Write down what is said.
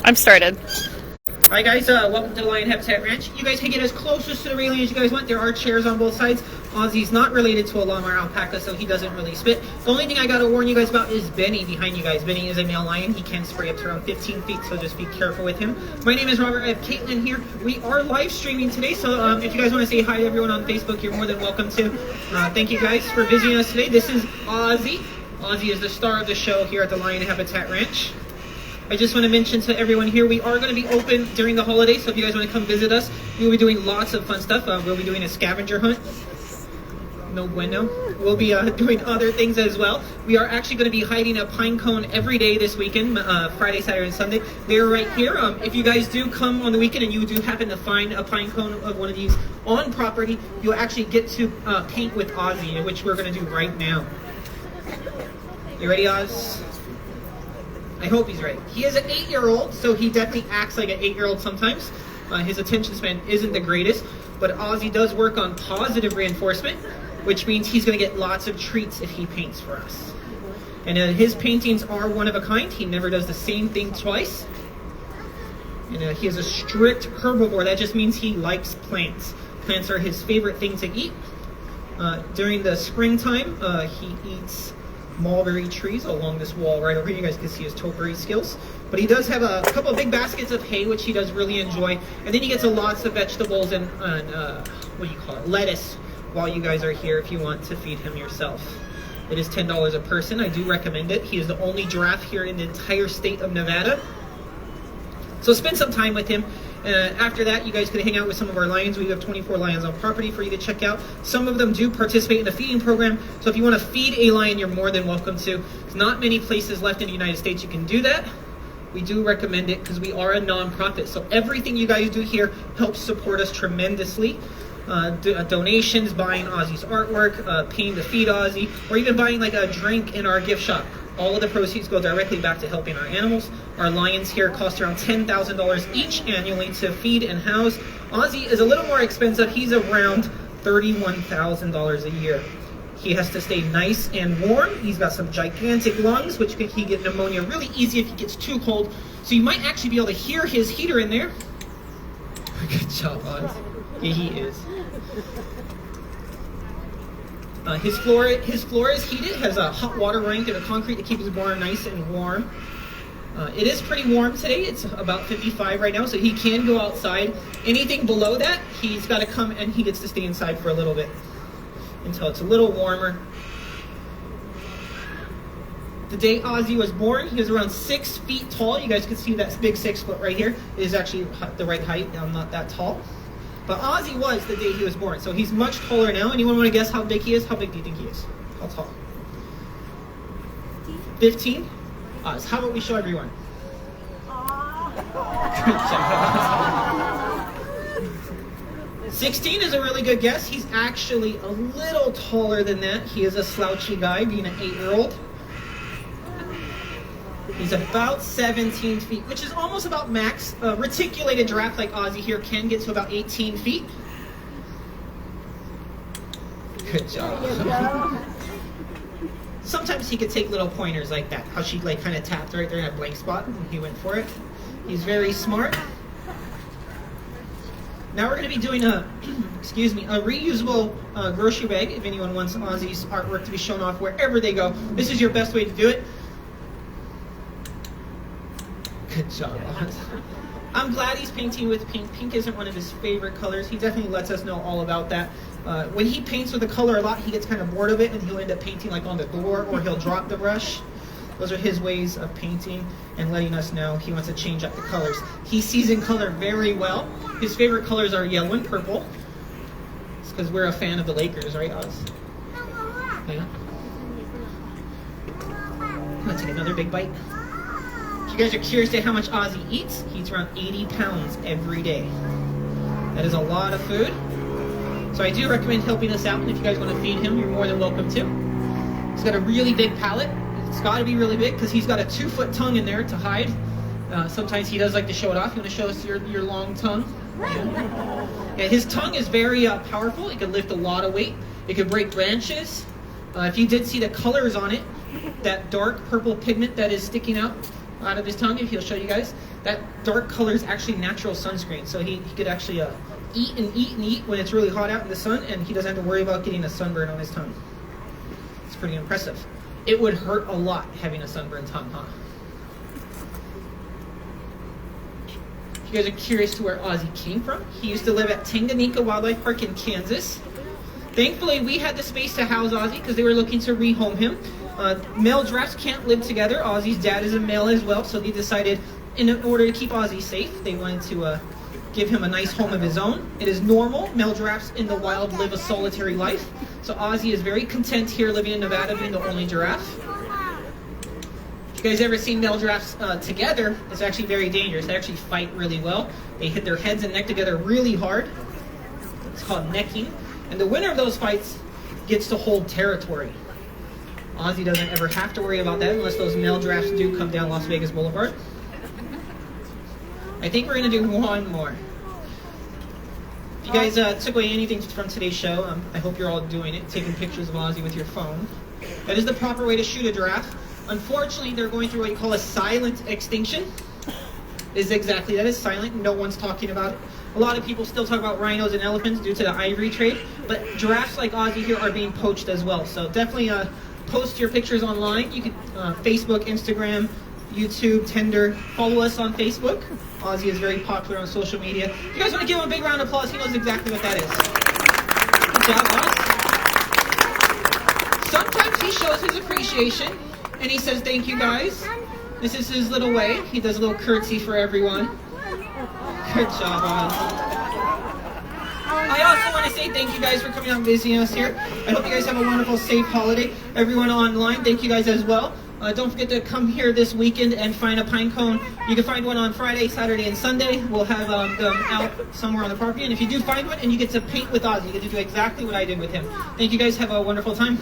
I'm started. Alright guys, welcome to the Lion Habitat Ranch. You guys can get as close to the railing as you guys want. There are chairs on both sides. Ozzie's not related to a llama or alpaca, so he doesn't really spit. The only thing I gotta warn you guys about is Benny behind you guys. Benny is a male lion. He can spray up to around 15 feet, so just be careful with him. My name is Robert. I have Caitlin here. We are live streaming today, so if you guys want to say hi to everyone on Facebook, you're more than welcome to. Thank you guys for visiting us today. This is Ozzie. Ozzie is the star of the show here at the Lion Habitat Ranch. I just want to mention to everyone here, we are going to be open during the holidays, so if you guys want to come visit us, we'll be doing lots of fun stuff. We'll be doing a scavenger hunt. No bueno. We'll be doing other things as well. We are actually going to be hiding a pine cone every day this weekend, Friday, Saturday, and Sunday. They're right here. If you guys do come on the weekend and you do happen to find a pine cone of one of these on property, you'll actually get to paint with Ozzie, which we're going to do right now. You ready, Oz? I hope he's right. He is an 8-year-old, so he definitely acts like an 8-year-old sometimes. His attention span isn't the greatest, but Ozzie does work on positive reinforcement, which means he's going to get lots of treats if he paints for us. And his paintings are one of a kind. He never does the same thing twice. And he is a strict herbivore. That just means he likes plants. Plants are his favorite thing to eat. During the springtime, he eats mulberry trees along this wall right over here. You guys can see his topiary skills. But he does have a couple of big baskets of hay, which he does really enjoy. And then he gets lots of vegetables and what do you call it? Lettuce while you guys are here if you want to feed him yourself. It is $10 a person. I do recommend it. He is the only giraffe here in the entire state of Nevada. So spend some time with him. After that, you guys can hang out with some of our lions. We have 24 lions on property for you to check out. Some of them do participate in the feeding program, so if you want to feed a lion, you're more than welcome to. There's not many places left in the United States you can do that. We do recommend it because we are a non-profit, so everything you guys do here helps support us tremendously. Donations, buying Ozzie's artwork, paying to feed Ozzie, or even buying like a drink in our gift shop. All of the proceeds go directly back to helping our animals. Our lions here cost around $10,000 each annually to feed and house. Ozzie is a little more expensive. He's around $31,000 a year. He has to stay nice and warm. He's got some gigantic lungs, which he get pneumonia really easy if he gets too cold. So you might actually be able to hear his heater in there. Good job, Oz. Yeah, he is. His floor is heated, has a hot water running through the concrete to keep his barn nice and warm. It is pretty warm today. It's about 55 right now, so he can go outside. Anything below that, he's got to come and he gets to stay inside for a little bit until it's a little warmer. The day Ozzie was born, he was around 6 feet tall. You guys can see that big 6 foot right here. It is actually the right height. I'm not that tall. But Ozzie was the day he was born, so he's much taller now. Anyone want to guess how big he is? How big do you think he is? How tall? 15? Oz, how about we show everyone? Good job. 16 is a really good guess. He's actually a little taller than that. He is a slouchy guy, being an 8-year-old. He's about 17 feet, which is almost about max. A reticulated giraffe like Ozzie here can get to about 18 feet. Good job. Sometimes he could take little pointers like that. How she like kind of tapped right there in a blank spot and he went for it. He's very smart. Now we're going to be doing a reusable grocery bag if anyone wants Ozzie's artwork to be shown off wherever they go. This is your best way to do it. Good job, Oz. I'm glad he's painting with pink. Pink isn't one of his favorite colors. He definitely lets us know all about that. When he paints with a color a lot, he gets kind of bored of it and he'll end up painting like on the door or he'll drop the brush. Those are his ways of painting and letting us know he wants to change up the colors. He sees in color very well. His favorite colors are yellow and purple. It's because we're a fan of the Lakers, right, Oz? Yeah. I'm going to take another big bite. If you guys are curious to how much Ozzie eats, he eats around 80 pounds every day. That is a lot of food. So I do recommend helping us out, and if you guys want to feed him, you're more than welcome to. He's got a really big palate. It's got to be really big because he's got a 2-foot tongue in there to hide. Sometimes he does like to show it off. You want to show us your long tongue? Yeah, his tongue is very powerful. It can lift a lot of weight. It can break branches. If you did see the colors on it, that dark purple pigment that is sticking out, out of his tongue, if he'll show you guys. That dark color is actually natural sunscreen, so he could actually eat and eat and eat when it's really hot out in the sun, and he doesn't have to worry about getting a sunburn on his tongue. It's pretty impressive. It would hurt a lot having a sunburned tongue, huh? If you guys are curious to where Ozzie came from, he used to live at Tanganyika Wildlife Park in Kansas. Thankfully, we had the space to house Ozzie because they were looking to rehome him. Male giraffes can't live together. Ozzie's dad is a male as well, so they decided in order to keep Ozzie safe, they wanted to give him a nice home of his own. It is normal. Male giraffes in the wild live a solitary life. So Ozzie is very content here living in Nevada, being the only giraffe. If you guys ever seen male giraffes together, it's actually very dangerous. They actually fight really well. They hit their heads and neck together really hard. It's called necking. And the winner of those fights gets to hold territory. Ozzie doesn't ever have to worry about that unless those male giraffes do come down Las Vegas Boulevard. I think we're going to do one more. If you guys took away anything from today's show, I hope you're all doing it, taking pictures of Ozzie with your phone. That is the proper way to shoot a giraffe. Unfortunately, they're going through what you call a silent extinction. Is exactly that, is silent. No one's talking about it. A lot of people still talk about rhinos and elephants due to the ivory trade, but giraffes like Ozzie here are being poached as well. So definitely post your pictures online. You can Facebook, Instagram, YouTube, Tinder. Follow us on Facebook. Ozzie is very popular on social media. If you guys want to give him a big round of applause, he knows exactly what that is. Good job, Oz. Sometimes he shows his appreciation, and he says, thank you guys. This is his little way. He does a little curtsy for everyone. Good job, Oz. I also want to say thank you guys for coming out and visiting us here. I hope you guys have a wonderful, safe holiday. Everyone online, thank you guys as well. Don't forget to come here this weekend and find a pine cone. You can find one on Friday, Saturday, and Sunday. We'll have them out somewhere on the property. And if you do find one and you get to paint with Ozzie, you get to do exactly what I did with him. Thank you guys. Have a wonderful time.